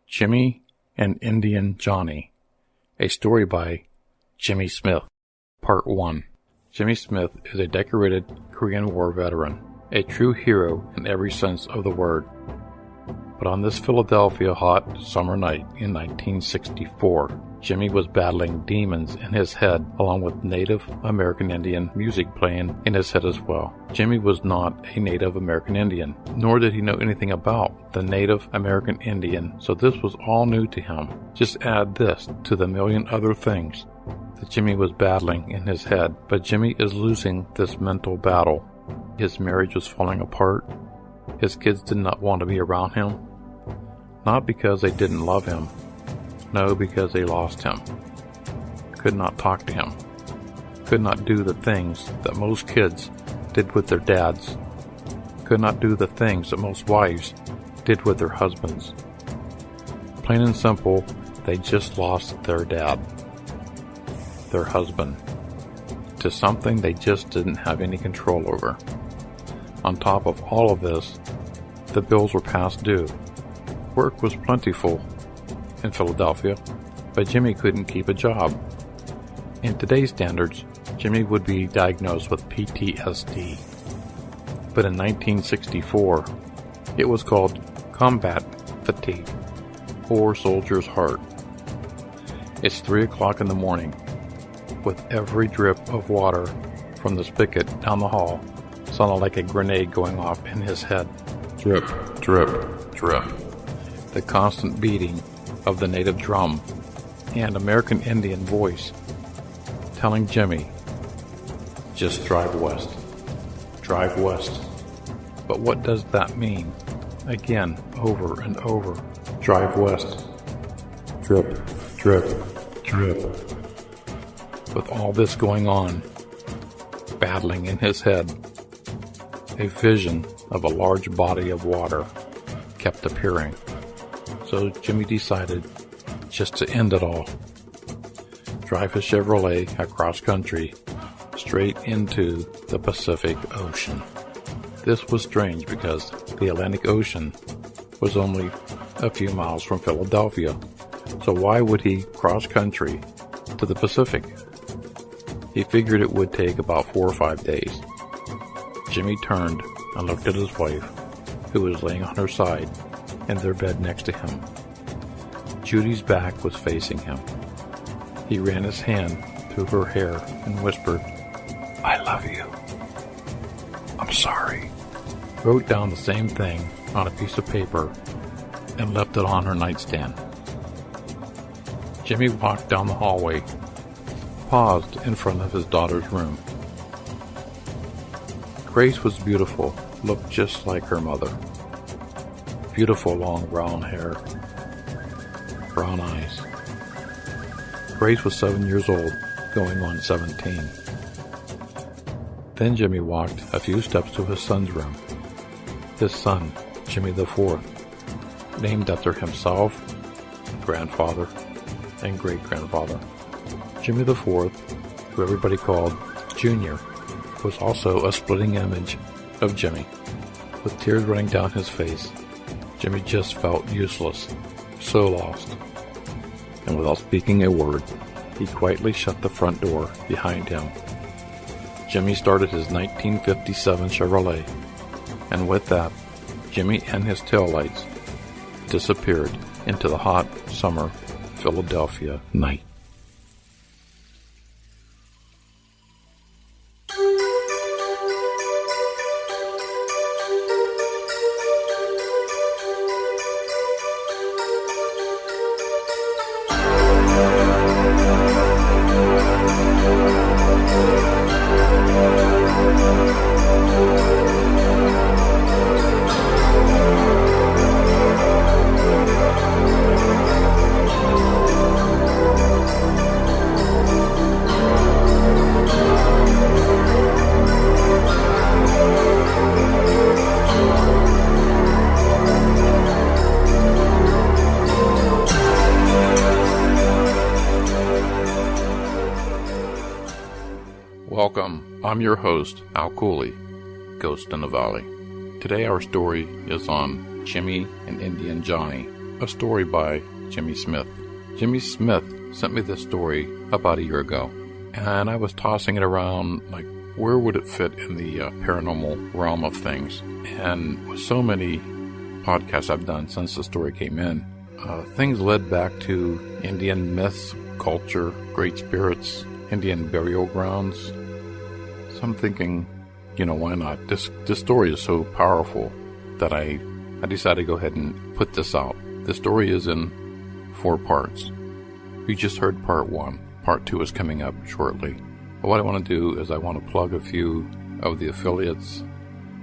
Jimmy and Indian Johnny, a story by Jimmy Smith. Part 1. Jimmy Smith is a decorated Korean War veteran, a true hero in every sense of the word. But on this Philadelphia hot summer night in 1964, Jimmy was battling demons in his head along with Native American Indian music playing in his head as well. Jimmy was not a Native American Indian, nor did he know anything about the Native American Indian, so this was all new to him. Just add this to the million other things that Jimmy was battling in his head, but Jimmy is losing this mental battle. His marriage was falling apart. His kids did not want to be around him. Not because they didn't love him. No, because they lost him. Could not talk to him. Could not do the things that most kids did with their dads. Could not do the things that most wives did with their husbands. Plain and simple, they just lost their dad. Their husband. To something they just didn't have any control over. On top of all of this, the bills were past due. Work was plentiful in Philadelphia, but Jimmy couldn't keep a job. In today's standards, Jimmy would be diagnosed with PTSD. But in 1964, it was called combat fatigue, or soldier's heart. It's 3 o'clock in the morning, with every drip of water from the spigot down the hall sounded like a grenade going off in his head. Drip, drip, drip. The constant beating of the native drum and American Indian voice telling Jimmy, just drive west. Drive west. But what does that mean? Again, over and over. Drive west. Drip, drip, drip. With all this going on, battling in his head, a vision of a large body of water kept appearing. So Jimmy decided just to end it all. Drive his Chevrolet across country, straight into the Pacific Ocean. This was strange because the Atlantic Ocean was only a few miles from Philadelphia. So why would he cross country to the Pacific? He figured it would take about 4 or 5 days. Jimmy turned and looked at his wife, who was laying on her side in their bed next to him. Judy's back was facing him. He ran his hand through her hair and whispered, "I love you. I'm sorry." Wrote down the same thing on a piece of paper and left it on her nightstand. Jimmy walked down the hallway, paused in front of his daughter's room. Grace was beautiful, looked just like her mother. Beautiful long brown hair, brown eyes. Grace was 7 years old, going on 17. Then Jimmy walked a few steps to his son's room. His son, Jimmy the Fourth, named after himself, grandfather, and great-grandfather. Jimmy the Fourth, who everybody called Junior, was also a splitting image of Jimmy. With tears running down his face, Jimmy just felt useless, so lost. And without speaking a word, he quietly shut the front door behind him. Jimmy started his 1957 Chevrolet, and with that, Jimmy and his taillights disappeared into the hot summer Philadelphia night. Welcome, I'm your host, Al Cooley, Ghost in the Valley. Today our story is on Jimmy and Indian Johnny, a story by Jimmy Smith. Jimmy Smith sent me this story about a year ago, and I was tossing it around like, where would it fit in the paranormal realm of things? And with so many podcasts I've done since the story came in, things led back to Indian myths, culture, great spirits, Indian burial grounds. So I'm thinking, why not? This story is so powerful that I decided to go ahead and put this out. The story is in 4 parts. You just heard part 1. Part 2 is coming up shortly. But what I want to do is I want to plug a few of the affiliates,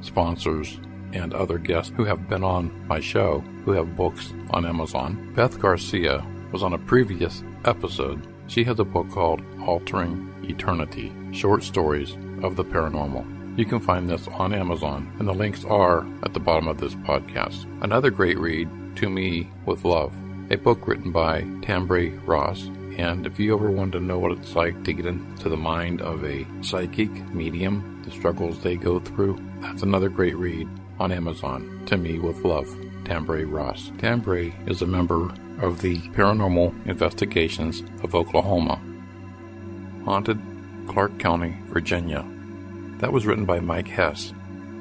sponsors, and other guests who have been on my show who have books on Amazon. Beth Garcia was on a previous episode. She has a book called Altering Eternity, Short Stories of the Paranormal. You can find this on Amazon, and the links are at the bottom of this podcast. Another great read, To Me with Love, a book written by Tambre Ross. And if you ever want to know what it's like to get into the mind of a psychic medium, the struggles they go through, that's another great read on Amazon. To Me with Love, Tambre Ross. Tambre is a member of the Paranormal Investigations of Oklahoma. Haunted Clark County, Virginia. That was written by Mike Hess.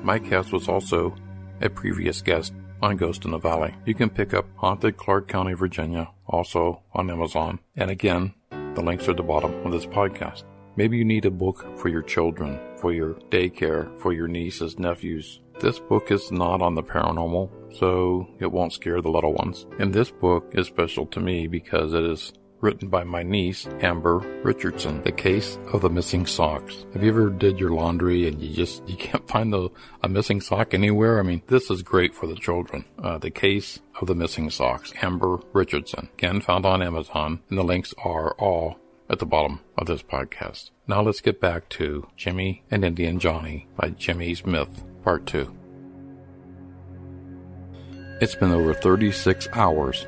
Mike Hess was also a previous guest on Ghost in the Valley. You can pick up Haunted Clark County, Virginia, also on Amazon. And again, the links are at the bottom of this podcast. Maybe you need a book for your children, for your daycare, for your nieces, nephews. This book is not on the paranormal, so it won't scare the little ones. And this book is special to me because it is written by my niece, Amber Richardson, The Case of the Missing Socks. Have you ever did your laundry and you can't find a missing sock anywhere? I mean, this is great for the children. The Case of the Missing Socks, Amber Richardson. Again, found on Amazon, and the links are all at the bottom of this podcast. Now let's get back to Jimmy and Indian Johnny by Jimmy Smith, Part 2. It's been over 36 hours,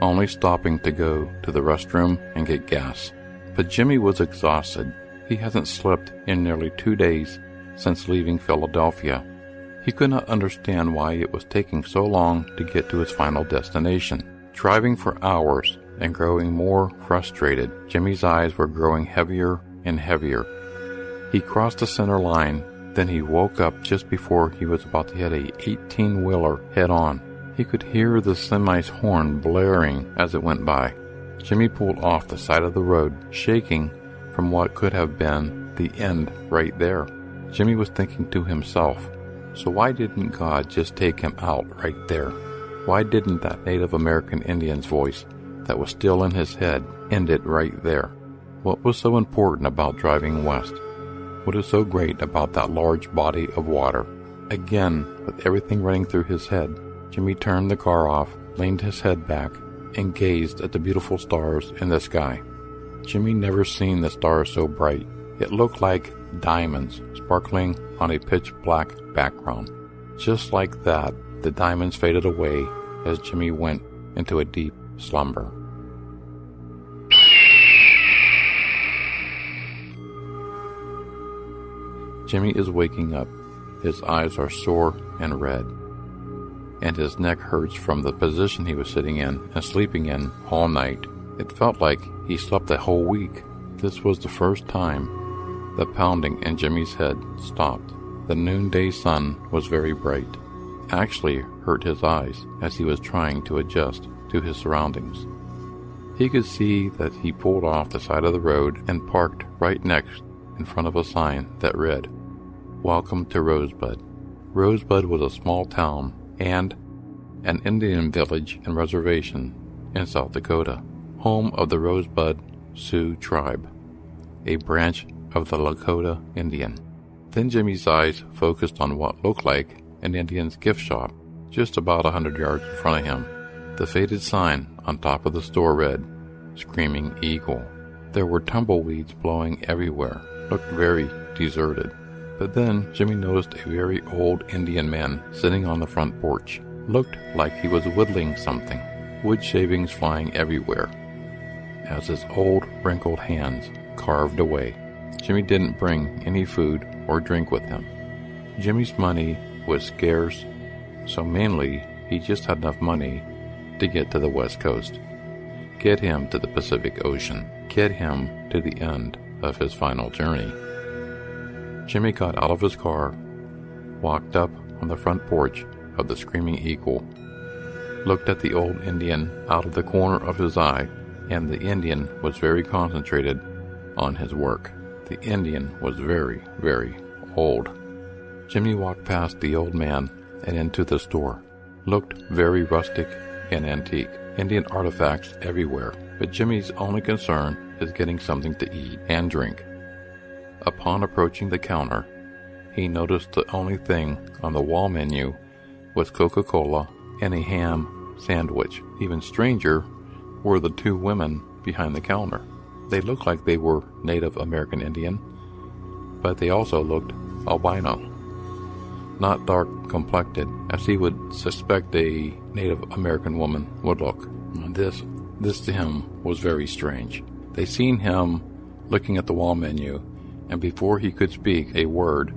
only stopping to go to the restroom and get gas. But Jimmy was exhausted. He hasn't slept in nearly 2 days since leaving Philadelphia. He could not understand why it was taking so long to get to his final destination. Driving for hours and growing more frustrated, Jimmy's eyes were growing heavier and heavier. He crossed the center line, then he woke up just before he was about to hit a 18-wheeler head-on. He could hear the semi's horn blaring as it went by. Jimmy pulled off the side of the road, shaking from what could have been the end right there. Jimmy was thinking to himself, so why didn't God just take him out right there? Why didn't that Native American Indian's voice that was still in his head end it right there? What was so important about driving west? What is so great about that large body of water? Again, with everything running through his head, Jimmy turned the car off, leaned his head back, and gazed at the beautiful stars in the sky. Jimmy never seen the stars so bright. It looked like diamonds sparkling on a pitch-black background. Just like that, the diamonds faded away as Jimmy went into a deep slumber. Jimmy is waking up. His eyes are sore and red, and his neck hurts from the position he was sitting in and sleeping in all night. It felt like he slept a whole week. This was the first time the pounding in Jimmy's head stopped. The noonday sun was very bright. Actually hurt his eyes as he was trying to adjust to his surroundings. He could see that he pulled off the side of the road and parked right next in front of a sign that read, "Welcome to Rosebud." Rosebud was a small town and an Indian village and reservation in South Dakota, home of the Rosebud Sioux tribe, a branch of the Lakota Indian. Then Jimmy's eyes focused on what looked like an Indian's gift shop, just about 100 yards in front of him. The faded sign on top of the store read, "Screaming Eagle." There were tumbleweeds blowing everywhere, looked very deserted. But then Jimmy noticed a very old Indian man sitting on the front porch. Looked like he was whittling something, wood shavings flying everywhere, as his old wrinkled hands carved away. Jimmy didn't bring any food or drink with him. Jimmy's money was scarce, so mainly he just had enough money to get to the West Coast, get him to the Pacific Ocean, get him to the end of his final journey. Jimmy got out of his car, walked up on the front porch of the Screaming Eagle, looked at the old Indian out of the corner of his eye, and the Indian was very concentrated on his work. The Indian was very, very old. Jimmy walked past the old man and into the store. Looked very rustic and antique. Indian artifacts everywhere, but Jimmy's only concern is getting something to eat and drink. Upon approaching the counter, he noticed the only thing on the wall menu was Coca-Cola and a ham sandwich. Even stranger were the two women behind the counter. They looked like they were Native American Indian, but they also looked albino. Not dark complected, as he would suspect a Native American woman would look. This to him was very strange. They seen him looking at the wall menu, and before he could speak a word,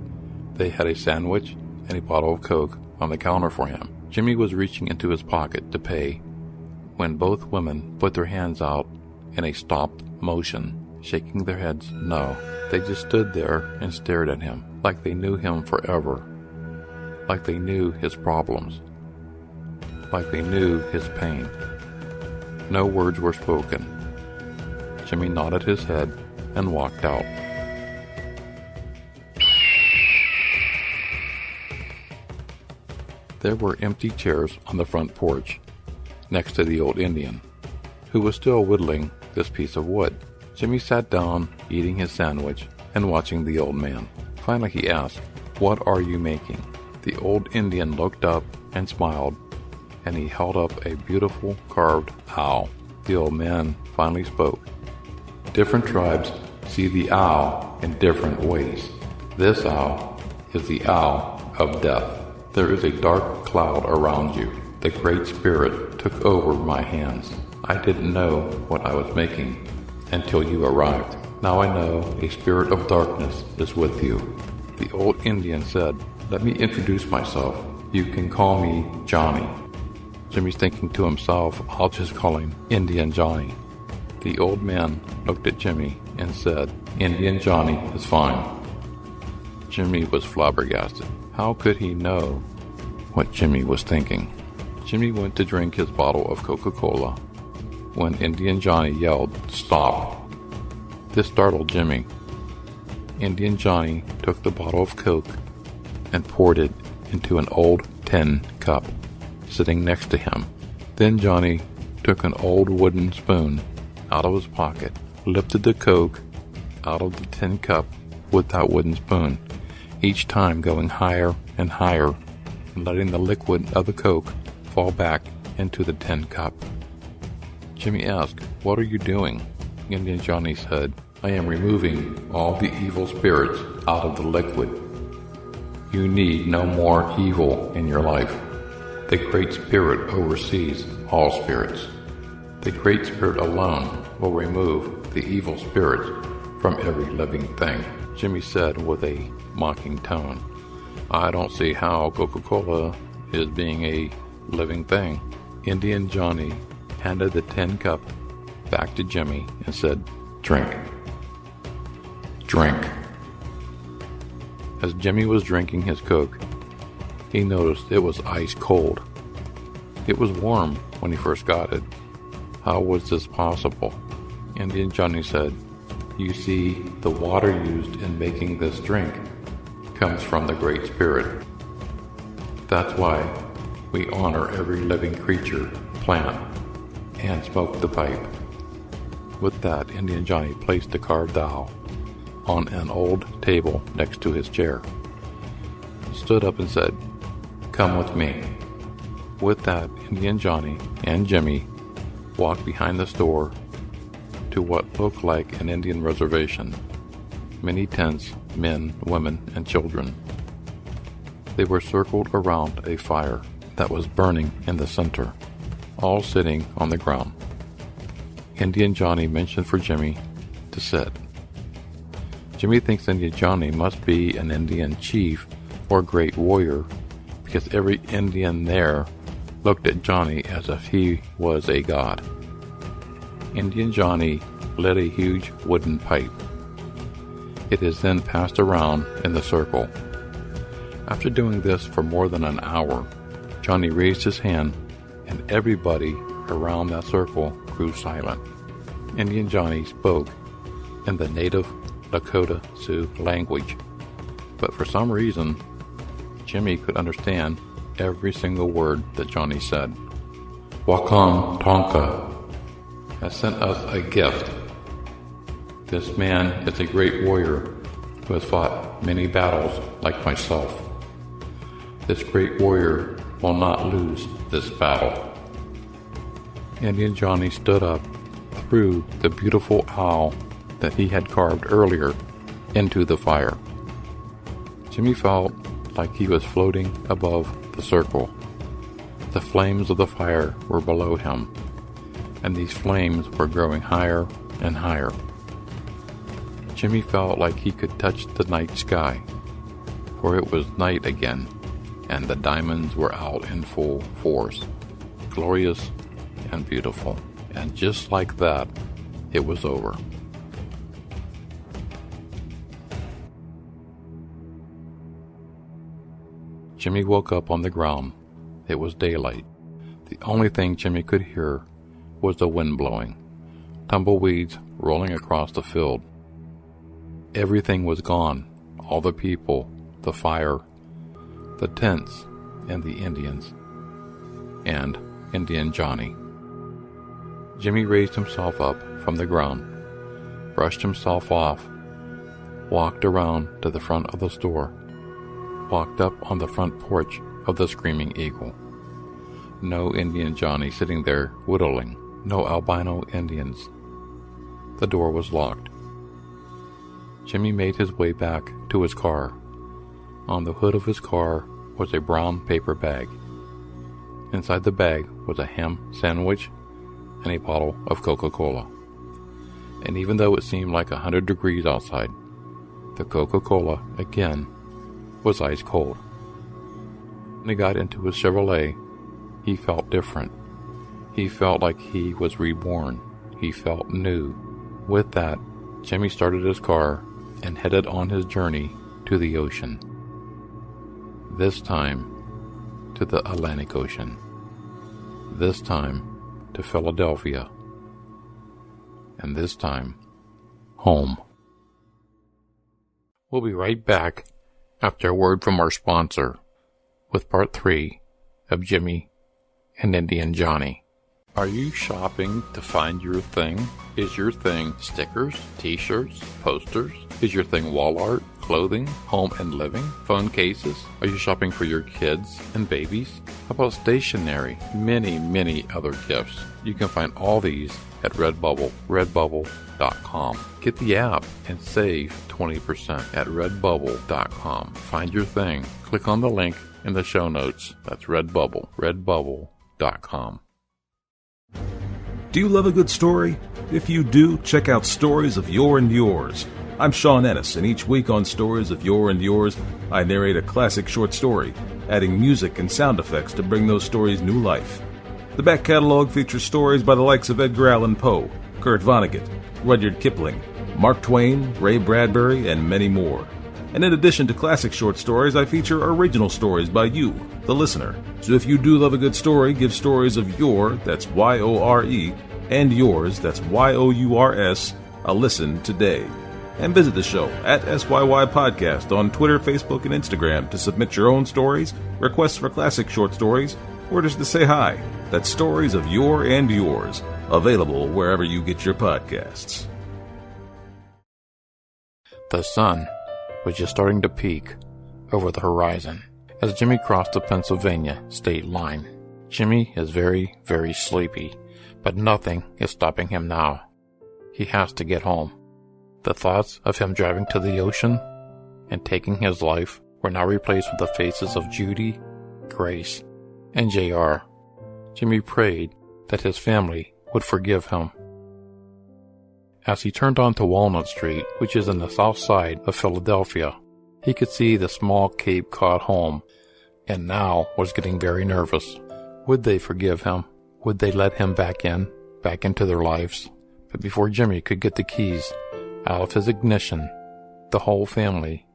they had a sandwich and a bottle of Coke on the counter for him. Jimmy was reaching into his pocket to pay when both women put their hands out in a stopped motion, shaking their heads no. They just stood there and stared at him, like they knew him forever, like they knew his problems, like they knew his pain. No words were spoken. Jimmy nodded his head and walked out. There were empty chairs on the front porch, next to the old Indian, who was still whittling this piece of wood. Jimmy sat down, eating his sandwich and watching the old man. Finally he asked, "What are you making?" The old Indian looked up and smiled, and he held up a beautiful carved owl. The old man finally spoke. "Different tribes see the owl in different ways. This owl is the owl of death. There is a dark cloud around you. The Great Spirit took over my hands. I didn't know what I was making until you arrived. Now I know a spirit of darkness is with you." The old Indian said, "Let me introduce myself. You can call me Johnny." Jimmy's thinking to himself, "I'll just call him Indian Johnny." The old man looked at Jimmy and said, "Indian Johnny is fine." Jimmy was flabbergasted. How could he know what Jimmy was thinking? Jimmy went to drink his bottle of Coca-Cola when Indian Johnny yelled, "Stop!" This startled Jimmy. Indian Johnny took the bottle of Coke and poured it into an old tin cup sitting next to him. Then Johnny took an old wooden spoon out of his pocket, lifted the Coke out of the tin cup with that wooden spoon, each time going higher and higher and letting the liquid of the Coke fall back into the tin cup. Jimmy asked, "What are you doing?" Indian Johnny said, "I am removing all the evil spirits out of the liquid. You need no more evil in your life. The Great Spirit oversees all spirits. The Great Spirit alone will remove the evil spirits from every living thing." Jimmy said with a mocking tone, "I don't see how Coca-Cola is being a living thing." Indian Johnny handed the tin cup back to Jimmy and said, "Drink. Drink." As Jimmy was drinking his Coke, he noticed it was ice cold. It was warm when he first got it. How was this possible? Indian Johnny said, "You see, the water used in making this drink comes from the Great Spirit. That's why we honor every living creature, plant, and smoke the pipe." With that, Indian Johnny placed the carved owl on an old table next to his chair, stood up and said, "Come with me." With that, Indian Johnny and Jimmy walked behind the store to what looked like an Indian reservation. Many tents, men, women, and children. They were circled around a fire that was burning in the center, all sitting on the ground. Indian Johnny mentioned for Jimmy to sit. Jimmy thinks Indian Johnny must be an Indian chief or great warrior because every Indian there looked at Johnny as if he was a god. Indian Johnny lit a huge wooden pipe. It is then passed around in the circle. After doing this for more than an hour, Johnny raised his hand, and everybody around that circle grew silent. Indian Johnny spoke in the native Lakota Sioux language, but for some reason, Jimmy could understand every single word that Johnny said. Wakam Tonka has sent us a gift. This man is a great warrior who has fought many battles like myself. This great warrior will not lose this battle. Indian Johnny stood up, threw the beautiful owl that he had carved earlier into the fire. Jimmy felt like he was floating above the circle. The flames of the fire were below him, and these flames were growing higher and higher. Jimmy felt like he could touch the night sky, for it was night again, and the diamonds were out in full force, glorious and beautiful. And just like that, it was over. Jimmy woke up on the ground. It was daylight. The only thing Jimmy could hear was the wind blowing, tumbleweeds rolling across the field. Everything was gone, all the people, the fire, the tents, and the Indians, and Indian Johnny. Jimmy raised himself up from the ground, brushed himself off, walked around to the front of the store, walked up on the front porch of the Screaming Eagle. No Indian Johnny sitting there whittling, no albino Indians. The door was locked. Jimmy made his way back to his car. On the hood of his car was a brown paper bag. Inside the bag was a ham sandwich and a bottle of Coca-Cola. And even though it seemed like 100 degrees outside, the Coca-Cola, again, was ice cold. When he got into his Chevrolet, he felt different. He felt like he was reborn. He felt new. With that, Jimmy started his car and headed on his journey to the ocean. This time, to the Atlantic Ocean. This time, to Philadelphia. And this time, home. We'll be right back after a word from our sponsor with part 3 of Jimmy and Indian Johnny. Are you shopping to find your thing? Is your thing stickers, t-shirts, posters? Is your thing wall art, clothing, home and living, phone cases? Are you shopping for your kids and babies? How about stationery? Many other gifts. You can find all these at Redbubble, redbubble.com. Get the app and save 20% at redbubble.com. Find your thing. Click on the link in the show notes. That's Redbubble, redbubble.com. Do you love a good story? If you do, check out Stories of Yore and Yours. I'm Sean Ennis, and each week on Stories of Yore and Yours, I narrate a classic short story, adding music and sound effects to bring those stories new life. The back catalog features stories by the likes of Edgar Allan Poe, Kurt Vonnegut, Rudyard Kipling, Mark Twain, Ray Bradbury, and many more. And in addition to classic short stories, I feature original stories by you, the listener. So if you do love a good story, give Stories of Yore, that's Y-O-R-E, and Yours, that's Y-O-U-R-S, a listen today. And visit the show at SYY Podcast on Twitter, Facebook, and Instagram to submit your own stories, requests for classic short stories, or just to say hi. That's Stories of Yore and Yours, available wherever you get your podcasts. The sun was just starting to peek over the horizon as Jimmy crossed the Pennsylvania state line. Jimmy is very sleepy, but nothing is stopping him now. He has to get home. The thoughts of him driving to the ocean and taking his life were now replaced with the faces of Judy, Grace, and JR. Jimmy prayed that his family would forgive him. As he turned onto Walnut Street, which is in the south side of Philadelphia, he could see the small Cape Cod home, and now was getting very nervous. Would they forgive him? Would they let him back into their lives? But before Jimmy could get the keys out of his ignition, the whole family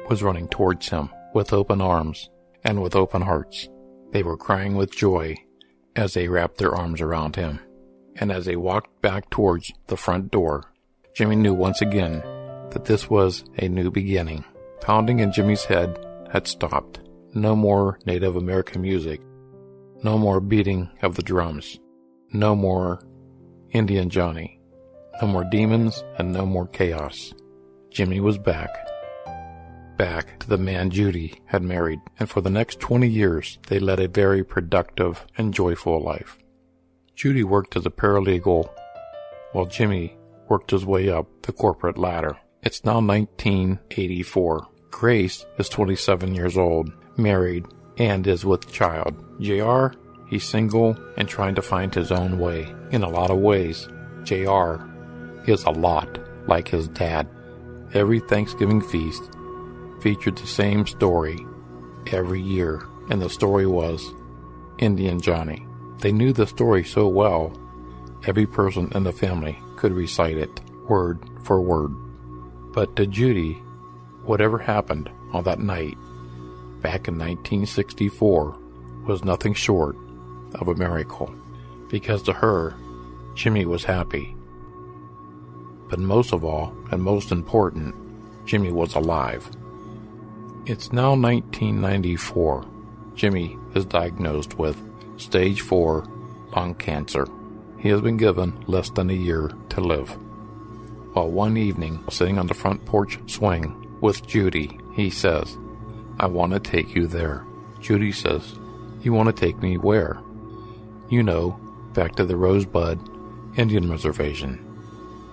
was running towards him with open arms and with open hearts. They were crying with joy as they wrapped their arms around him. And as they walked back towards the front door, Jimmy knew once again that this was a new beginning. Pounding in Jimmy's head had stopped. No more Native American music. No more beating of the drums. No more Indian Johnny. No more demons and no more chaos. Jimmy was back. Back to the man Judy had married, and for the next 20 years they led a very productive and joyful life. Judy worked as a paralegal, while Jimmy worked his way up the corporate ladder. It's now 1984. Grace is 27 years old, married, and is with child. JR, he's single and trying to find his own way. In a lot of ways, JR is a lot like his dad. Every Thanksgiving feast featured the same story every year, and the story was Indian Johnny. They knew the story so well, every person in the family could recite it word for word. But to Judy, whatever happened on that night back in 1964 was nothing short of a miracle, because to her, Jimmy was happy. But most of all, and most important, Jimmy was alive. It's now 1994. Jimmy is diagnosed with stage 4 lung cancer. He has been given less than a year to live. While one evening, sitting on the front porch swing with Judy, he says, "I want to take you there." Judy says, "You want to take me where?" "You know, back to the Rosebud Indian Reservation.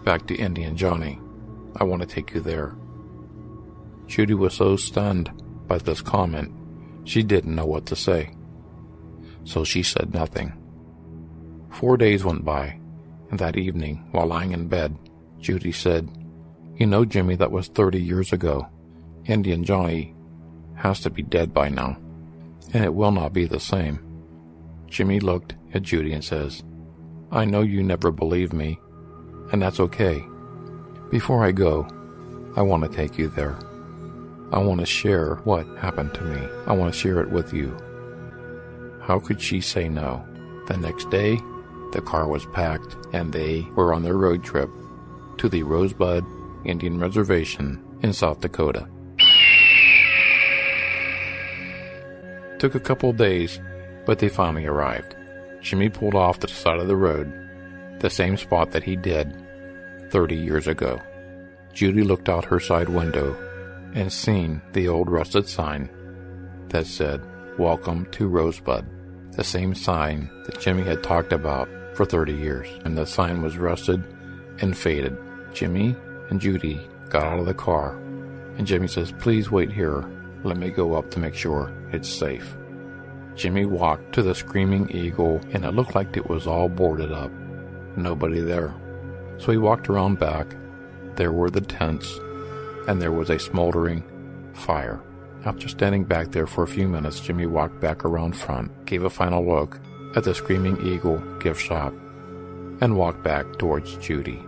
Back to Indian Johnny. I want to take you there." Judy was so stunned by this comment, she didn't know what to say. So she said nothing. 4 days went by, and that evening, while lying in bed, Judy said, "You know, Jimmy, that was 30 years ago. Indian Johnny has to be dead by now, and it will not be the same." Jimmy looked at Judy and says, "I know you never believe me, and that's okay. Before I go, I want to take you there. I want to share what happened to me. I want to share it with you." How could she say no? The next day, the car was packed, and they were on their road trip to the Rosebud Indian Reservation in South Dakota. It took a couple days, but they finally arrived. Jimmy pulled off to the side of the road, the same spot that he did 30 years ago. Judy looked out her side window and seen the old rusted sign that said, "Welcome to Rosebud," the same sign that Jimmy had talked about for 30 years, and the sign was rusted and faded. Jimmy and Judy got out of the car, and Jimmy says, "Please wait here. Let me go up to make sure it's safe." Jimmy walked to the Screaming Eagle, and it looked like it was all boarded up. Nobody there. So he walked around back. There were the tents, and there was a smoldering fire. After standing back there for a few minutes, Jimmy walked back around front, gave a final look at the Screaming Eagle gift shop, and walked back towards Judy.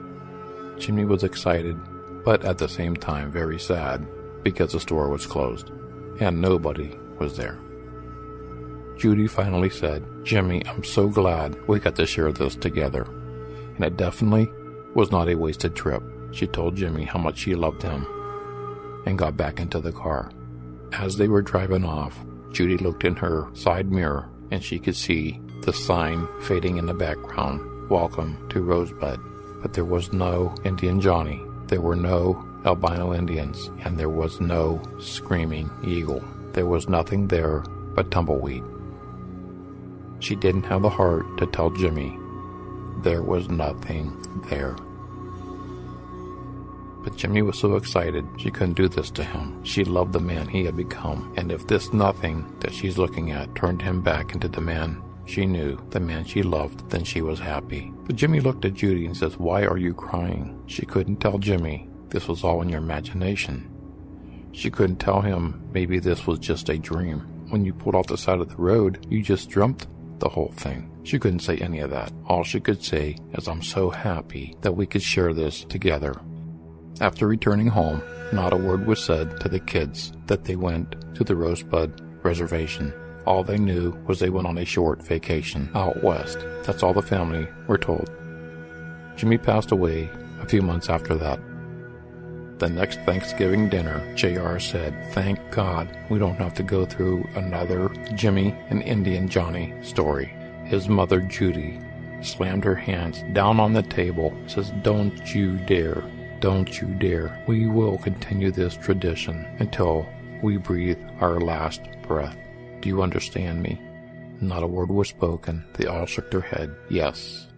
Jimmy was excited, but at the same time very sad, because the store was closed, and nobody was there. Judy finally said, "Jimmy, I'm so glad we got to share this together, and it definitely was not a wasted trip." She told Jimmy how much she loved him, and got back into the car. As they were driving off, Judy looked in her side mirror, and she could see the sign fading in the background, "Welcome to Rosebud." But there was no Indian Johnny, there were no albino Indians, and there was no Screaming Eagle. There was nothing there but tumbleweed. She didn't have the heart to tell Jimmy there was nothing there. But Jimmy was so excited she couldn't do this to him. She loved the man he had become, and if this nothing that she's looking at turned him back into the man she knew, the man she loved, then she was happy. But Jimmy looked at Judy and says, "Why are you crying?" She couldn't tell Jimmy this was all in your imagination. She couldn't tell him maybe this was just a dream. When you pulled off the side of the road, you just dreamt the whole thing. She couldn't say any of that. All she could say is, I'm so happy that we could share this together. After returning home, not a word was said to the kids that they went to the Rosebud reservation. All they knew was they went on a short vacation out west. That's all the family were told. Jimmy passed away a few months after that. The next Thanksgiving dinner, JR said, "Thank God we don't have to go through another Jimmy and Indian Johnny story." His mother, Judy, slammed her hands down on the table, says, "Don't you dare, don't you dare. We will continue this tradition until we breathe our last breath. Do you understand me?" Not a word was spoken. They all shook their head, yes.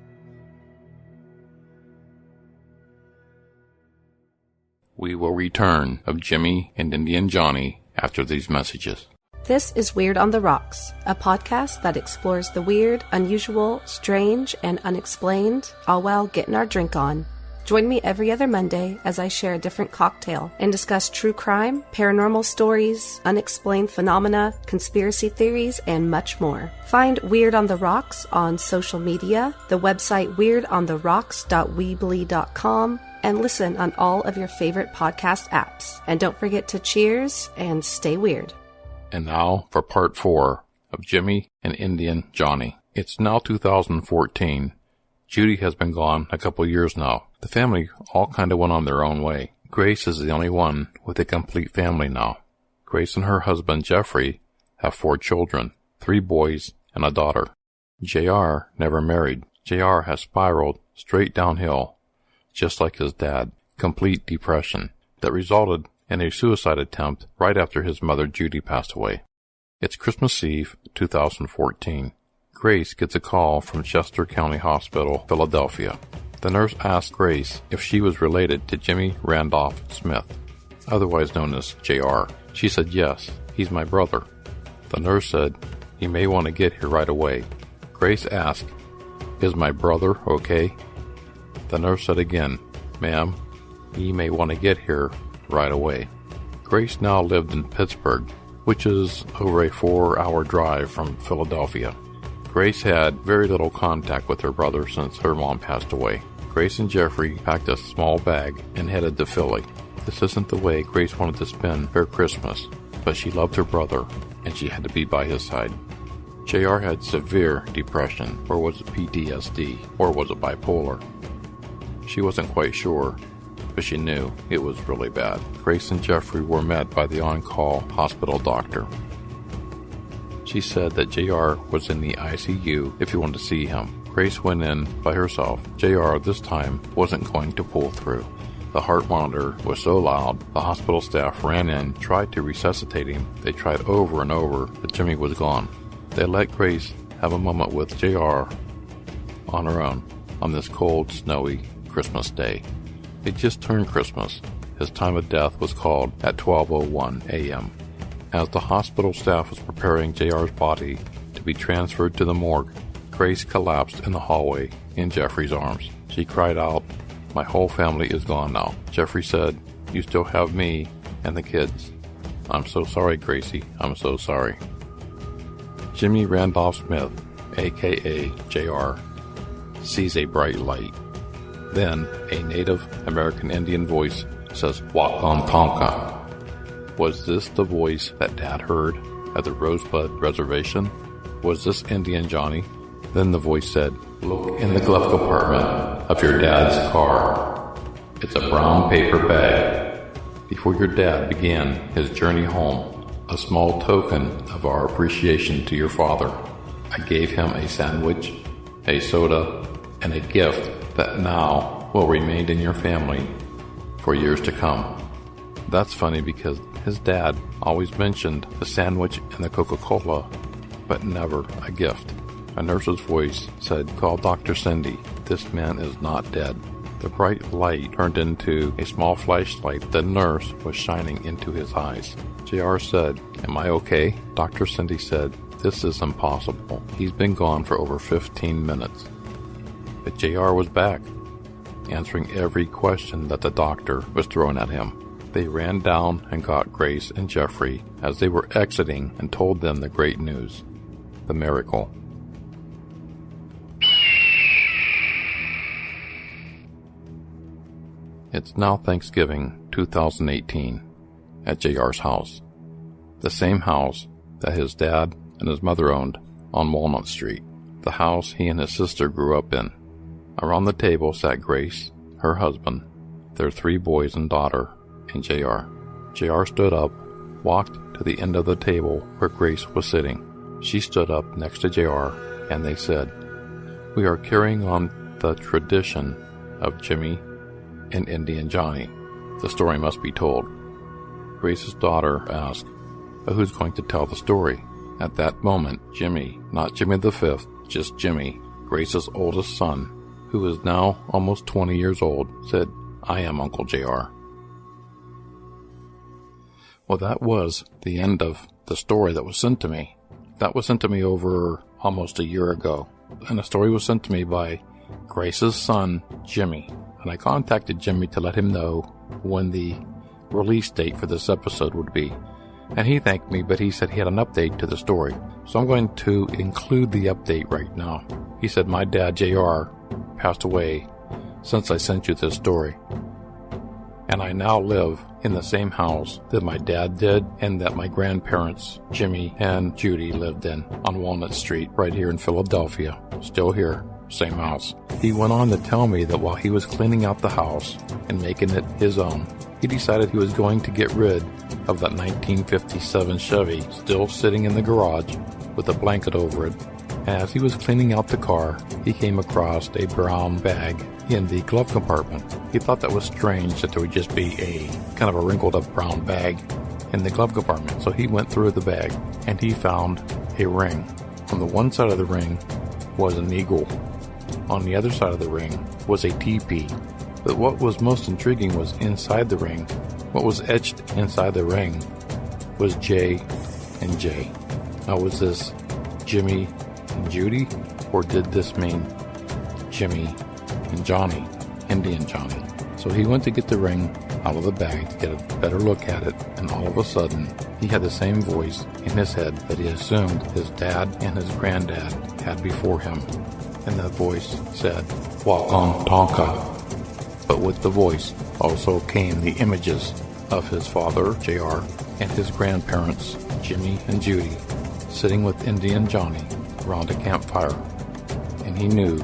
We will return of Jimmy and Indian Johnny after these messages. This is Weird on the Rocks, a podcast that explores the weird, unusual, strange, and unexplained, all while getting our drink on. Join me every other Monday as I share a different cocktail and discuss true crime, paranormal stories, unexplained phenomena, conspiracy theories, and much more. Find Weird on the Rocks on social media, the website weirdontheRocks.weebly.com, and listen on all of your favorite podcast apps. And don't forget to cheers and stay weird. And now for part 4 of Jimmy and Indian Johnny. It's now 2014. Judy has been gone a couple years now. The family all kind of went on their own way. Grace is the only one with a complete family now. Grace and her husband Jeffrey have 4 children, 3 boys and a daughter. JR never married. JR has spiraled straight downhill, just like his dad. Complete depression that resulted in a suicide attempt right after his mother Judy passed away. It's Christmas Eve, 2014. Grace gets a call from Chester County Hospital, Philadelphia. The nurse asked Grace if she was related to Jimmy Randolph Smith, otherwise known as JR. She said, "Yes, he's my brother." The nurse said, "You may want to get here right away." Grace asked, "Is my brother okay?" The nurse said again, "Ma'am, you may want to get here right away." Grace now lived in Pittsburgh, which is over a 4-hour drive from Philadelphia. Grace had very little contact with her brother since her mom passed away. Grace and Jeffrey packed a small bag and headed to Philly. This isn't the way Grace wanted to spend her Christmas, but she loved her brother and she had to be by his side. JR had severe depression, or was it PTSD, or was it bipolar? She wasn't quite sure, but she knew it was really bad. Grace and Jeffrey were met by the on-call hospital doctor. She said that JR was in the ICU if you wanted to see him. Grace went in by herself. JR this time wasn't going to pull through. The heart monitor was so loud, the hospital staff ran in, tried to resuscitate him. They tried over and over, but Jimmy was gone. They let Grace have a moment with JR on her own on this cold, snowy Christmas day. It just turned Christmas. His time of death was called at 12:01 a.m. As the hospital staff was preparing JR's body to be transferred to the morgue, Grace collapsed in the hallway in Jeffrey's arms. She cried out, "My whole family is gone now." Jeffrey said, "You still have me and the kids." "I'm so sorry, Gracie. I'm so sorry." Jimmy Randolph Smith, a.k.a. JR, sees a bright light. Then a Native American Indian voice says, "Walk on Tonka." Was this the voice that Dad heard at the Rosebud Reservation? Was this Indian Johnny? Then the voice said, "Look in the glove compartment of your dad's car. It's a brown paper bag." Before your dad began his journey home, a small token of our appreciation to your father, I gave him a sandwich, a soda, and a gift that now will remain in your family for years to come. That's funny because his dad always mentioned the sandwich and the Coca-Cola, but never a gift. A nurse's voice said, "Call Dr. Cindy. This man is not dead." The bright light turned into a small flashlight the nurse was shining into his eyes. JR said, "Am I okay?" Dr. Cindy said, "This is impossible. He's been gone for over 15 minutes. But JR was back, answering every question that the doctor was throwing at him. They ran down and got Grace and Jeffrey as they were exiting and told them the great news, the miracle. It's now Thanksgiving 2018 at JR's house. The same house that his dad and his mother owned on Walnut Street. The house he and his sister grew up in. Around the table sat Grace, her husband, their 3 boys and daughter, and JR. JR stood up, walked to the end of the table where Grace was sitting. She stood up next to JR, and they said, "We are carrying on the tradition of Jimmy and Indian Johnny. The story must be told." Grace's daughter asked, "Who's going to tell the story?" At that moment, Jimmy, not Jimmy the Fifth, just Jimmy, Grace's oldest son, who is now almost 20 years old, said, "I am Uncle JR." Well, that was the end of the story that was sent to me. That was sent to me over almost a year ago. And the story was sent to me by Grace's son, Jimmy. And I contacted Jimmy to let him know when the release date for this episode would be. And he thanked me, but he said he had an update to the story. So I'm going to include the update right now. He said, "My dad, JR, passed away since I sent you this story. And I now live in the same house that my dad did and that my grandparents, Jimmy and Judy, lived in on Walnut Street right here in Philadelphia. Still here, same house." He went on to tell me that while he was cleaning out the house and making it his own, he decided he was going to get rid of that 1957 Chevy still sitting in the garage with a blanket over it. As he was cleaning out the car, he came across a brown bag in the glove compartment. He thought that was strange that there would just be a kind of a wrinkled up brown bag in the glove compartment. So he went through the bag and he found a ring. On the one side of the ring was an eagle. On the other side of the ring was a teepee. But what was most intriguing was inside the ring. What was etched inside the ring was J and J. Now, was this Jimmy and Judy, or did this mean Jimmy and Johnny, Indian Johnny? So he went to get the ring out of the bag to get a better look at it, and all of a sudden, he had the same voice in his head that he assumed his dad and his granddad had before him. And that voice said, "Walk on Tonka." But with the voice also came the images of his father, JR, and his grandparents, Jimmy and Judy, sitting with Indian Johnny around a campfire. And he knew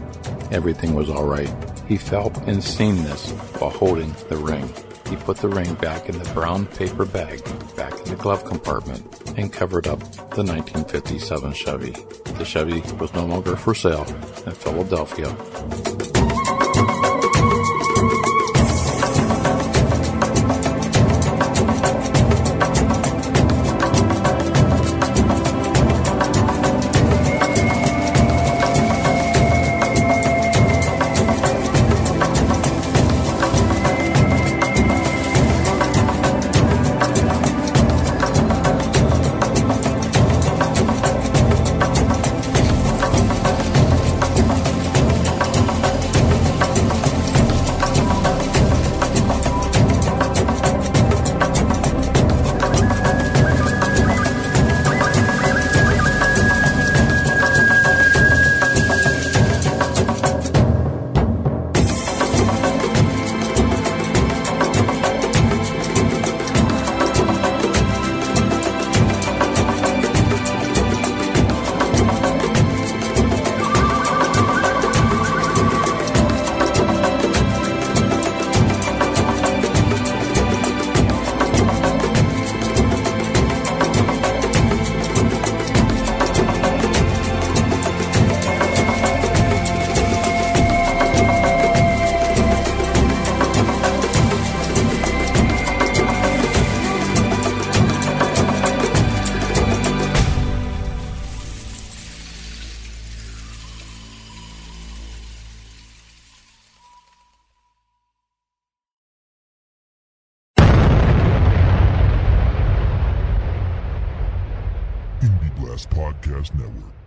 everything was all right. He felt and seen this while holding the ring. He put the ring back in the brown paper bag, back in the glove compartment, and covered up the 1957 Chevy. The Chevy was no longer for sale in Philadelphia. Podcast Network.